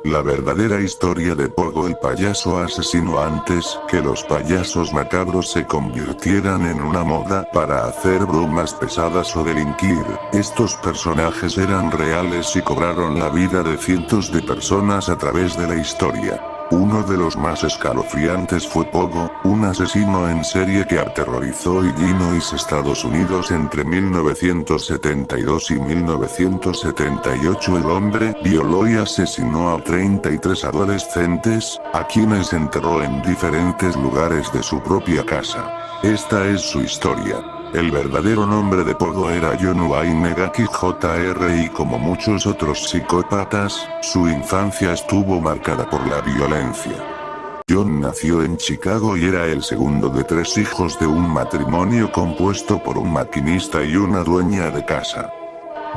La verdadera historia de Pogo el payaso asesino antes que los payasos macabros se convirtieran en una moda para hacer bromas pesadas o delinquir. Estos personajes eran reales y cobraron la vida de cientos de personas a través de la historia. Uno de los más escalofriantes fue Pogo, un asesino en serie que aterrorizó Illinois, Estados Unidos entre 1972 y 1978. El hombre violó y asesinó a 33 adolescentes, a quienes enterró en diferentes lugares de su propia casa. Esta es su historia. El verdadero nombre de Pogo era John Wayne Megaki Jr. y como muchos otros psicópatas, su infancia estuvo marcada por la violencia. John nació en Chicago y era el segundo de 3 hijos de un matrimonio compuesto por un maquinista y una dueña de casa.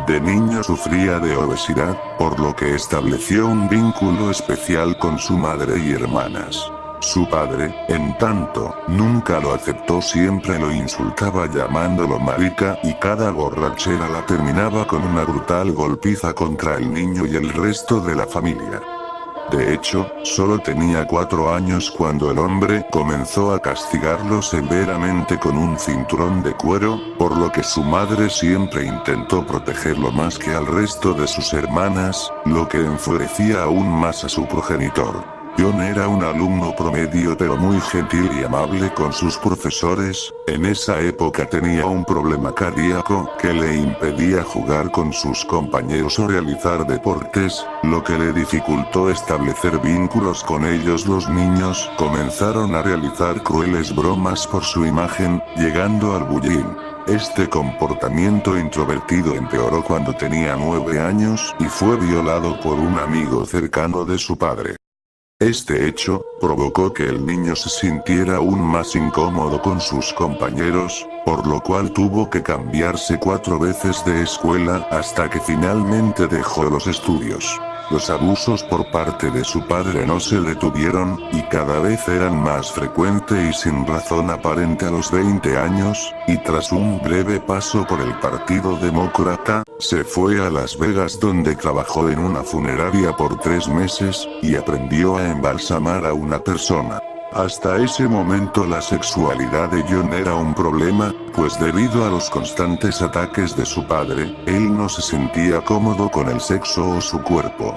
De niño sufría de obesidad, por lo que estableció un vínculo especial con su madre y hermanas. Su padre, en tanto, nunca lo aceptó, siempre lo insultaba llamándolo marica, y cada borrachera la terminaba con una brutal golpiza contra el niño y el resto de la familia. De hecho, solo tenía 4 años cuando el hombre comenzó a castigarlo severamente con un cinturón de cuero, por lo que su madre siempre intentó protegerlo más que al resto de sus hermanas, lo que enfurecía aún más a su progenitor. John era un alumno promedio pero muy gentil y amable con sus profesores. En esa época tenía un problema cardíaco que le impedía jugar con sus compañeros o realizar deportes, lo que le dificultó establecer vínculos con ellos. Los niños comenzaron a realizar crueles bromas por su imagen, llegando al bullying. Este comportamiento introvertido empeoró cuando tenía 9 años y fue violado por un amigo cercano de su padre. Este hecho provocó que el niño se sintiera aún más incómodo con sus compañeros, por lo cual tuvo que cambiarse 4 veces de escuela hasta que finalmente dejó los estudios. Los abusos por parte de su padre no se detuvieron, y cada vez eran más frecuentes y sin razón aparente. A los 20 años, y tras un breve paso por el Partido Demócrata, se fue a Las Vegas donde trabajó en una funeraria por 3 meses, y aprendió a embalsamar a una persona. Hasta ese momento la sexualidad de John era un problema, pues debido a los constantes ataques de su padre, él no se sentía cómodo con el sexo o su cuerpo.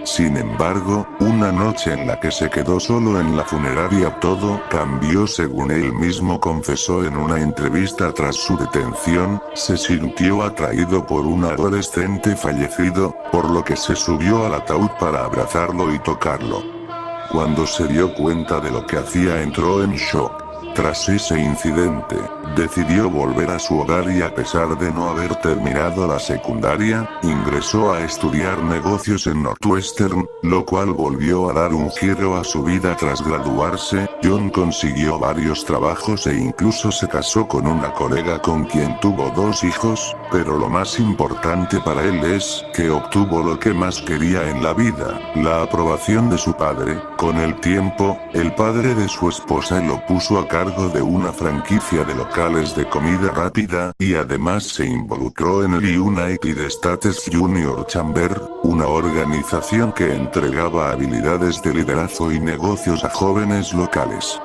Sin embargo, una noche en la que se quedó solo en la funeraria todo cambió. Según él mismo confesó en una entrevista tras su detención, se sintió atraído por un adolescente fallecido, por lo que se subió al ataúd para abrazarlo y tocarlo. Cuando se dio cuenta de lo que hacía entró en shock. Tras ese incidente, decidió volver a su hogar y a pesar de no haber terminado la secundaria, ingresó a estudiar negocios en Northwestern, lo cual volvió a dar un giro a su vida. Tras graduarse, John consiguió varios trabajos e incluso se casó con una colega con quien tuvo 2 hijos, pero lo más importante para él es que obtuvo lo que más quería en la vida, la aprobación de su padre. Con el tiempo, el padre de su esposa lo puso a cargo de una franquicia de locales de comida rápida, y además se involucró en el United States Junior Chamber, una organización que entregaba habilidades de liderazgo y negocios a jóvenes locales.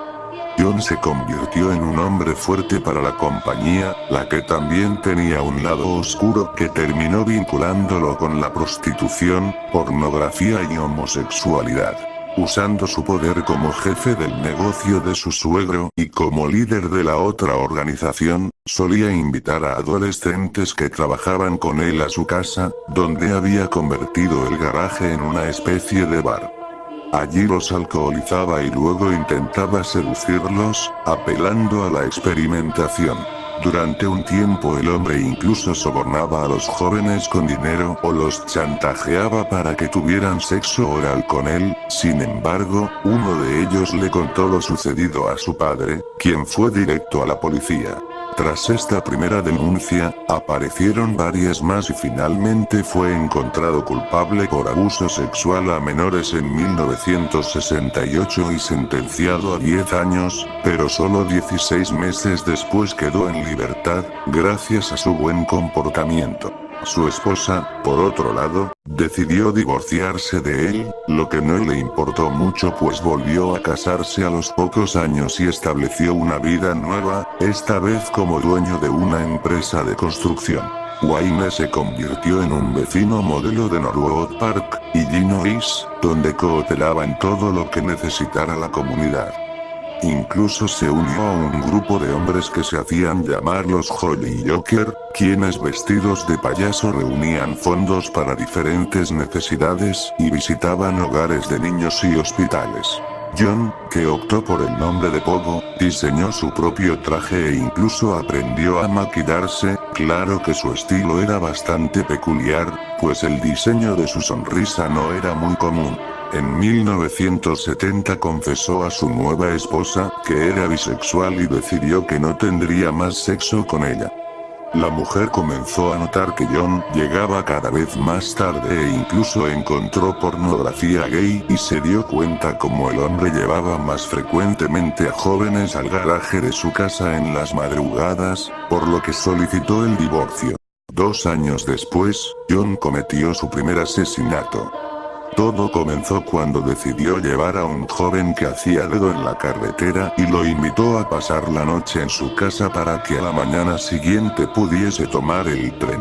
John se convirtió en un hombre fuerte para la compañía, la que también tenía un lado oscuro que terminó vinculándolo con la prostitución, pornografía y homosexualidad. Usando su poder como jefe del negocio de su suegro y como líder de la otra organización, solía invitar a adolescentes que trabajaban con él a su casa, donde había convertido el garaje en una especie de bar. Allí los alcoholizaba y luego intentaba seducirlos, apelando a la experimentación. Durante un tiempo el hombre incluso sobornaba a los jóvenes con dinero o los chantajeaba para que tuvieran sexo oral con él. Sin embargo, uno de ellos le contó lo sucedido a su padre, quien fue directo a la policía. Tras esta primera denuncia, aparecieron varias más y finalmente fue encontrado culpable por abuso sexual a menores en 1968 y sentenciado a 10 años, pero solo 16 meses después quedó en libertad, gracias a su buen comportamiento. Su esposa, por otro lado, decidió divorciarse de él, lo que no le importó mucho pues volvió a casarse a los pocos años y estableció una vida nueva, esta vez como dueño de una empresa de construcción. Wayne se convirtió en un vecino modelo de Norwood Park, Illinois, donde cooperaba en todo lo que necesitara la comunidad. Incluso se unió a un grupo de hombres que se hacían llamar los Jolly Joker, quienes vestidos de payaso reunían fondos para diferentes necesidades y visitaban hogares de niños y hospitales. John, que optó por el nombre de Pogo, diseñó su propio traje e incluso aprendió a maquillarse, claro que su estilo era bastante peculiar, pues el diseño de su sonrisa no era muy común. En 1970 confesó a su nueva esposa que era bisexual y decidió que no tendría más sexo con ella. La mujer comenzó a notar que John llegaba cada vez más tarde e incluso encontró pornografía gay y se dio cuenta como el hombre llevaba más frecuentemente a jóvenes al garaje de su casa en las madrugadas, por lo que solicitó el divorcio. 2 años después, John cometió su primer asesinato. Todo comenzó cuando decidió llevar a un joven que hacía dedo en la carretera y lo invitó a pasar la noche en su casa para que a la mañana siguiente pudiese tomar el tren.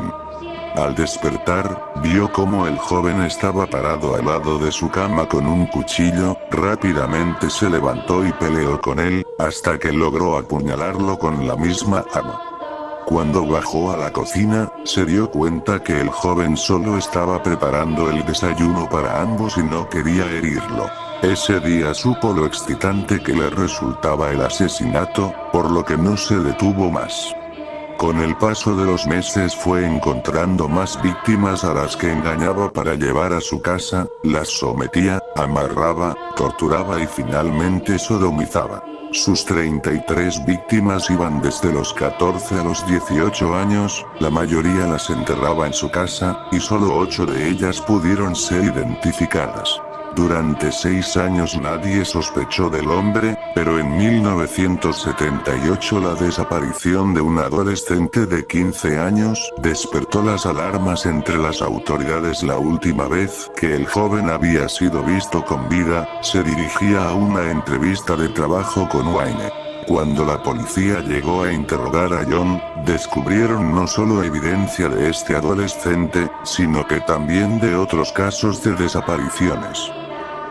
Al despertar, vio cómo el joven estaba parado al lado de su cama con un cuchillo, rápidamente se levantó y peleó con él, hasta que logró apuñalarlo con la misma arma. Cuando bajó a la cocina, se dio cuenta que el joven solo estaba preparando el desayuno para ambos y no quería herirlo. Ese día supo lo excitante que le resultaba el asesinato, por lo que no se detuvo más. Con el paso de los meses fue encontrando más víctimas a las que engañaba para llevar a su casa, las sometía, amarraba, torturaba y finalmente sodomizaba. Sus 33 víctimas iban desde los 14 a los 18 años, la mayoría las enterraba en su casa, y solo 8 de ellas pudieron ser identificadas. Durante 6 años nadie sospechó del hombre, pero en 1978 la desaparición de un adolescente de 15 años despertó las alarmas entre las autoridades. La última vez que el joven había sido visto con vida, se dirigía a una entrevista de trabajo con Wayne. Cuando la policía llegó a interrogar a John, descubrieron no solo evidencia de este adolescente, sino que también de otros casos de desapariciones.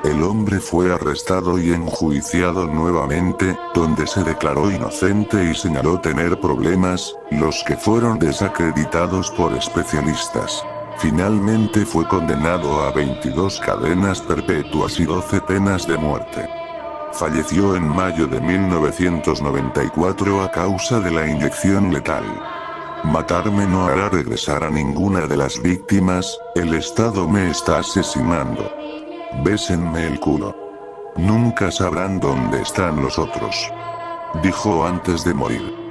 El hombre fue arrestado y enjuiciado nuevamente, donde se declaró inocente y señaló tener problemas, los que fueron desacreditados por especialistas. Finalmente fue condenado a 22 cadenas perpetuas y 12 penas de muerte. Falleció en mayo de 1994 a causa de la inyección letal. Matarme no hará regresar a ninguna de las víctimas, el Estado me está asesinando. Bésenme el culo. Nunca sabrán dónde están los otros. Dijo antes de morir.